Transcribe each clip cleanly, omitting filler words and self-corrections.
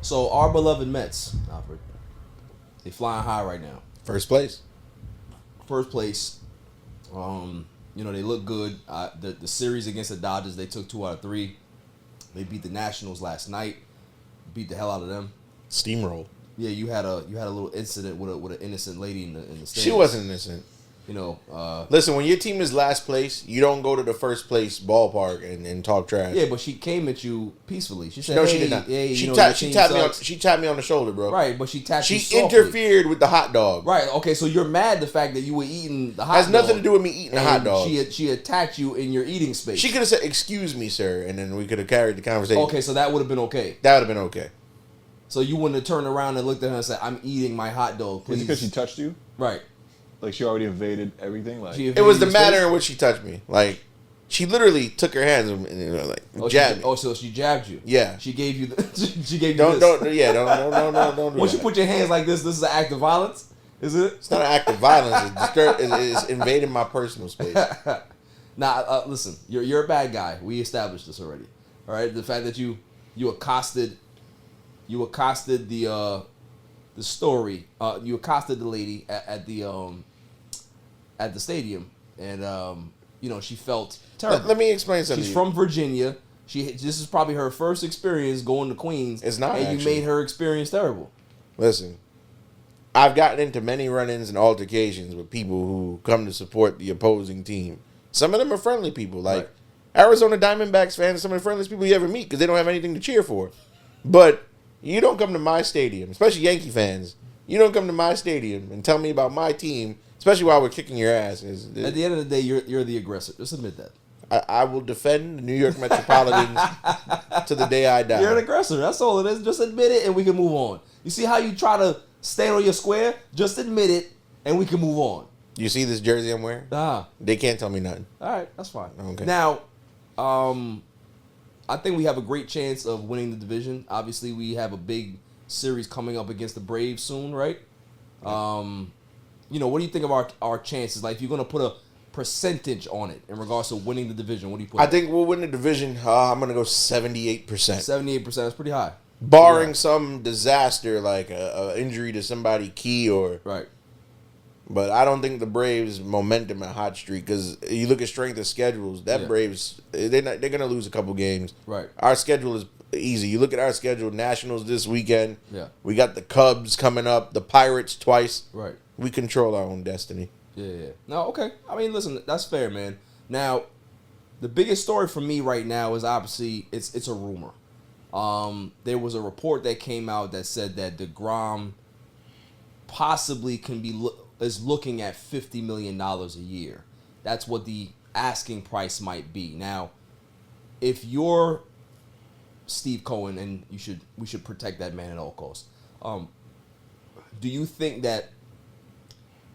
So our beloved Mets, Alfred, they flying high right now. First place. First place. They look good. The series against the Dodgers, they took 2 out of 3. They beat the Nationals last night. Beat the hell out of them. Steamroll. Yeah, you had a little incident with an innocent lady in the stadium. She wasn't innocent. Listen, when your team is last place, you don't go to the first place ballpark and talk trash. Yeah, but she came at you peacefully. She said, "No, hey, she did not. Hey, she tapped me on the shoulder, bro. Right, but she tapped you She softly. interfered with the hot dog. Right. Okay, so you're mad the fact that you were eating the hot dog. Has nothing to do with me eating the hot dog. She attacked you in your eating space. She could have said, "Excuse me, sir," and then we could have carried the conversation. Okay, so that would have been okay. That would have been okay. So you wouldn't have turned around and looked at her and said, "I'm eating my hot dog, please." Is it because she touched you? Right. Like she already invaded everything. Like it was the manner in which she touched me. Like she literally took her hands and jabbed me. So she jabbed you. Yeah. She gave you she gave you don't this. Don't do Once that. you put your hands like this is an act of violence, is it? It's not an act of violence. It's invading my personal space. Nah, listen, you're a bad guy. We established this already. All right, the fact that you accosted the story. You accosted the lady at the stadium, and she felt terrible. Let me explain something. She's from Virginia. This is probably her first experience going to Queens. It's not. And actually. you made her experience terrible. Listen, I've gotten into many run-ins and altercations with people who come to support the opposing team. Some of them are friendly people, like Arizona Diamondbacks fans. Some of the friendliest people you ever meet because they don't have anything to cheer for. But you don't come to my stadium, especially Yankee fans. You don't come to my stadium and tell me about my team, especially while we're kicking your ass. At the end of the day, you're the aggressor. Just admit that. I will defend the New York Metropolitans to the day I die. You're an aggressor. That's all it is. Just admit it and we can move on. You see how you try to stay on your square? Just admit it and we can move on. You see this jersey I'm wearing? They can't tell me nothing. All right, that's fine. Okay. Now, I think we have a great chance of winning the division. Obviously, we have a big series coming up against the Braves soon, right? What do you think of our chances? Like, if you're going to put a percentage on it in regards to winning the division, what do you put? I think we'll win the division. I'm going to go 78%. 78%. That's pretty high. Barring some disaster like a injury to somebody key or... Right. But I don't think the Braves' momentum and hot streak, because you look at strength of schedules, Braves, they're going to lose a couple games. Right. Our schedule is easy. You look at our schedule, Nationals this weekend. Yeah. We got the Cubs coming up, the Pirates twice. Right. We control our own destiny. Yeah. No, okay. I mean, listen, that's fair, man. Now, the biggest story for me right now is obviously it's a rumor. There was a report that came out that said that DeGrom possibly is looking at $50 million a year. That's what the asking price might be. Now, if you're Steve Cohen, and we should protect that man at all costs, do you think that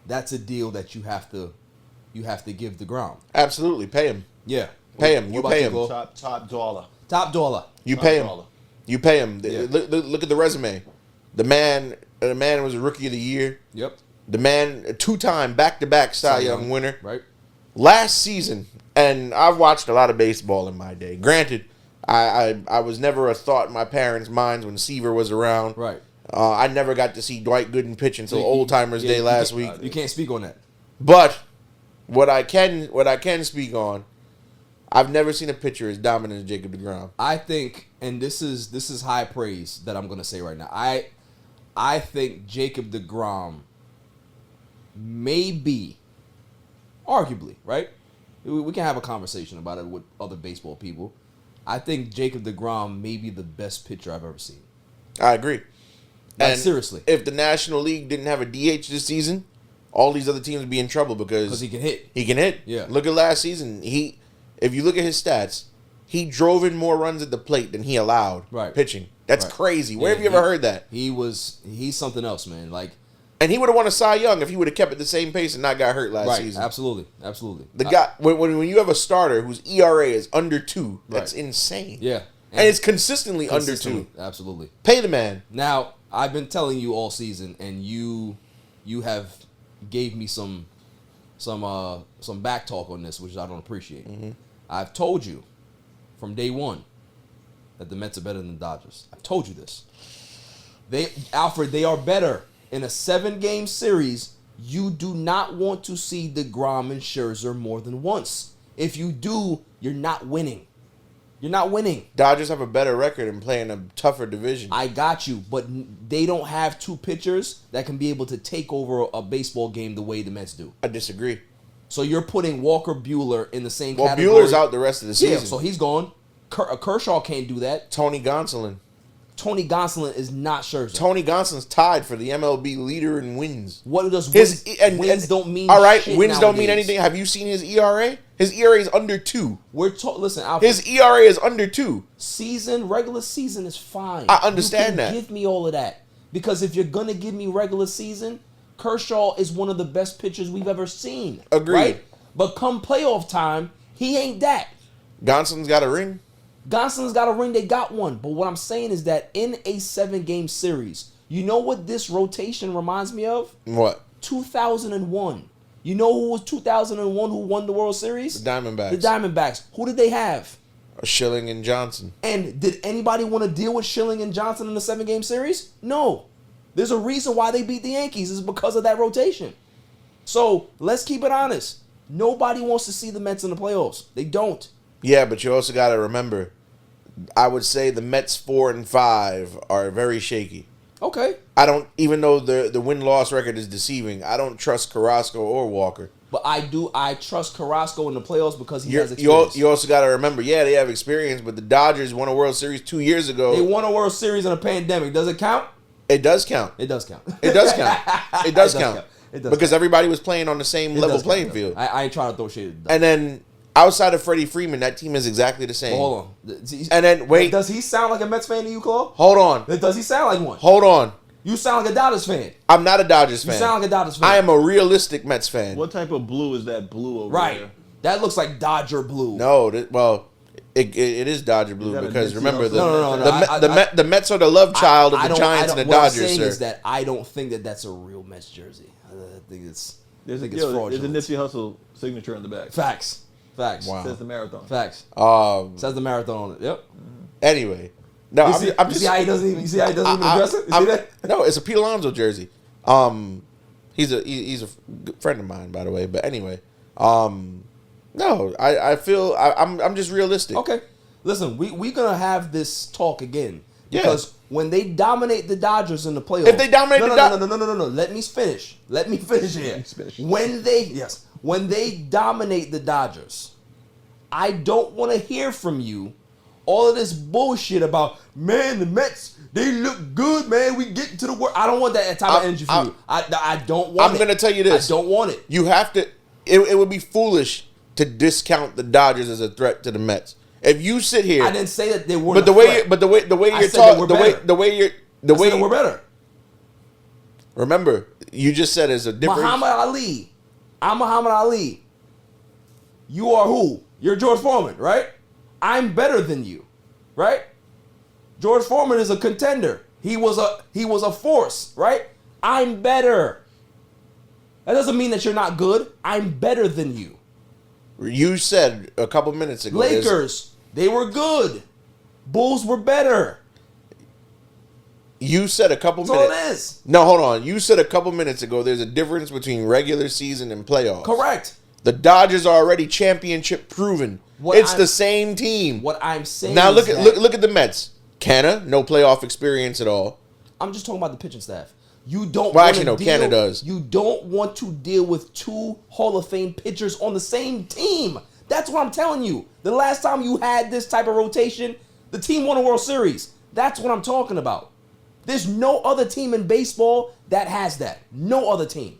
that's a deal that you have to give DeGrom? Absolutely, pay him. Yeah, pay him. You pay him. Top dollar. Top dollar. You pay him. You pay him. Yeah. Look at the resume. The man was a rookie of the year. Yep. The man, a 2-time back-to-back Cy Young winner. Right. Last season, and I've watched a lot of baseball in my day. Granted, I was never a thought in my parents' minds when Seaver was around. Right. I never got to see Dwight Gooden pitch until Old Timers Day last week. You can't speak on that. But what I can speak on, I've never seen a pitcher as dominant as Jacob DeGrom. I think, and this is high praise that I'm going to say right now. I think Jacob DeGrom may be, arguably, right? We can have a conversation about it with other baseball people. I think Jacob DeGrom may be the best pitcher I've ever seen. I agree. Like, seriously. If the National League didn't have a DH this season, all these other teams would be in trouble because he can hit. He can hit. Yeah. Look at last season. If you look at his stats, he drove in more runs at the plate than he allowed pitching. That's crazy. Where have you ever heard that? He's something else, man. Like, and he would have won a Cy Young if he would have kept at the same pace and not got hurt last season. Absolutely. The guy when you have a starter whose ERA is under 2, that's insane. Yeah. And it's consistently under 2. Absolutely. Pay the man. Now, I've been telling you all season, and you have gave me some back talk on this, which I don't appreciate. Mm-hmm. I've told you from day one that the Mets are better than the Dodgers. I've told you this. Alfred, they are better. In a 7-game series, you do not want to see DeGrom and Scherzer more than once. If you do, you're not winning. You're not winning. Dodgers have a better record and play in a tougher division. I got you, but they don't have two pitchers that can be able to take over a baseball game the way the Mets do. I disagree. So you're putting Walker Buehler in the same Well, category. Bueller's out the rest of the season. Yeah, so he's gone. Kershaw can't do that. Tony Gonsolin. Tony Gonsolin is not Scherzer. Tony Gonsolin's tied for the MLB leader in wins. What does His wins don't mean? All right, shit wins don't mean nowadays. anything. Have you seen his ERA? His ERA is under 2. Listen, Alfred, His ERA is under 2. regular season is fine. I understand you that. Give me all of that, because if you're gonna give me regular season, Kershaw is one of the best pitchers we've ever seen. Agreed. Right? But come playoff time, he ain't that. Gonsolin's got a ring. Gonsolin's got a ring, they got one. But what I'm saying is that in a 7-game series, you know what this rotation reminds me of? What? 2001. You know who was 2001 who won the World Series? The Diamondbacks. The Diamondbacks. Who did they have? Schilling and Johnson. And did anybody want to deal with Schilling and Johnson in a 7-game series? No. There's a reason why they beat the Yankees. It's because of that rotation. So let's keep it honest. Nobody wants to see the Mets in the playoffs. They don't. Yeah, but you also got to remember, I would say the Mets 4 and 5 are very shaky. Okay. I don't, even though the win-loss record is deceiving, I don't trust Carrasco or Walker. But I trust Carrasco in the playoffs because he has experience. You also got to remember, yeah, they have experience, but the Dodgers won a World Series 2 years ago. They won a World Series in a pandemic. Does it count? It does count. It does count. It does count. It does count. It does because count. everybody was playing on the same level playing count, field. I ain't trying to throw shit. And then outside of Freddie Freeman, that team is exactly the same. Hold on. And then wait. Does he sound like a Mets fan to you, Claude? Hold on. Does he sound like one? Hold on. You sound like a Dodgers fan. I'm not a Dodgers fan. You sound like a Dodgers fan. I am a realistic Mets fan. What type of blue is that blue over right. there? That looks like Dodger blue. No, it is Dodger blue that a because Nipsey remember Hussle? the Mets are the love child of the Giants and the what I'm Dodgers, saying sir. is that I don't think that that's a real Mets jersey. I think it's There's a fraudulent. Nipsey Hussle signature on the back. Facts. Wow. Says the marathon. Facts. Says the marathon on it. Yep. Anyway, no, You see how he doesn't even address it? You see that? No, it's a Pete Alonso jersey. He's a good friend of mine, by the way. But anyway, no, I feel I'm just realistic. Okay. Listen, we gonna have this talk again. Yeah. Because when they dominate the Dodgers in the playoffs. If they dominate no. Let me finish. Let me finish here. Finish. When they dominate the Dodgers, I don't want to hear from you all of this bullshit about, man, the Mets, they look good, man. We get to the world. I don't want that type of energy from you. I don't want it. I'm going to tell you this. I don't want it. You have to. It would be foolish to discount the Dodgers as a threat to the Mets. If you sit here, I didn't say that they were. but the way you're talking, the way we're better. Remember, you just said it's a different. Muhammad Ali. I'm Muhammad Ali. You are who? You're George Foreman, right? I'm better than you, right? George Foreman is a contender. He was a force, right? I'm better. That doesn't mean that you're not good. I'm better than you. You said a couple minutes ago. Lakers, they were good. Bulls were better. You said a couple That's minutes. all it is. No, hold on. You said a couple minutes ago there's a difference between regular season and playoffs. Correct. The Dodgers are already championship proven. It's the same team. What I'm saying now is look at the Mets. Canna, no playoff experience at all. I'm just talking about the pitching staff. You don't. Well, actually, no. Canna does. You don't want to deal with two Hall of Fame pitchers on the same team. That's what I'm telling you. The last time you had this type of rotation, the team won a World Series. That's what I'm talking about. There's no other team in baseball that has that. No other team.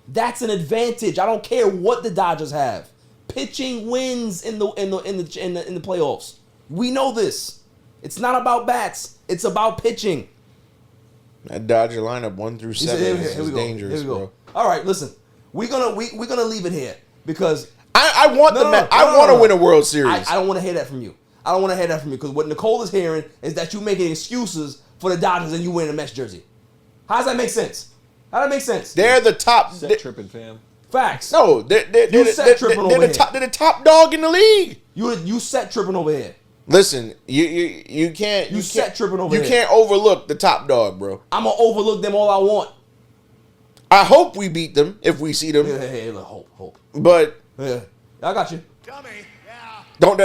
That's an advantage. I don't care what the Dodgers have. Pitching wins in the playoffs. We know this. It's not about bats. It's about pitching. That Dodger lineup 1 through 7 is dangerous, bro. All right, listen. We're gonna leave it here because I want the Mets. I want to win a World Series. I don't want to hear that from you. I don't want to hear that from you because what Nicole is hearing is that you making excuses for the Dodgers and you wearing a Mets jersey. How does that make sense? How does that make sense? They're the top. Set tripping, fam. Facts. No, they're the top dog in the league. You set tripping over here. Listen, you can't set tripping over You here. can't overlook the top dog, bro. I'm gonna overlook them all I want. I hope we beat them if we see them. Hey, look, hope. But Yeah, I got you. Dummy. Yeah. don't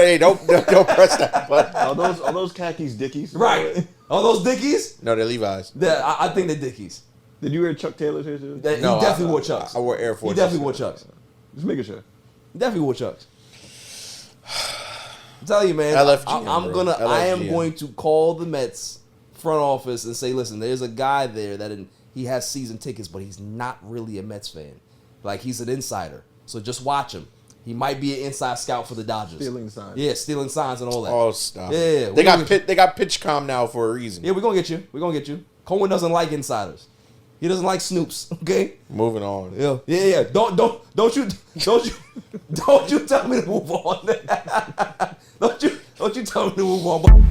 press that button. Are those khakis Dickies? Right. Are those Dickies? No, they're Levi's. I think they're Dickies. Did you wear Chuck Taylor's here too? He No, definitely wore Chucks. I wore Air Force. He definitely wore Chucks. Just making sure. He definitely wore Chucks. I'm telling you, man. LFGM, I'm bro. gonna. I am LFGM. going to call the Mets front office and say, listen, there's a guy there that he has season tickets, but he's not really a Mets fan. Like, he's an insider. So just watch him. He might be an inside scout for the Dodgers. Stealing signs. Yeah, stealing signs and all that. Oh, stop. Yeah. They got PitchCom now for a reason. Yeah, we're gonna get you. We're gonna get you. Cohen doesn't like insiders. He doesn't like snoops. Okay. Moving on. Yeah. Don't you tell me to move on. don't you tell me to move on.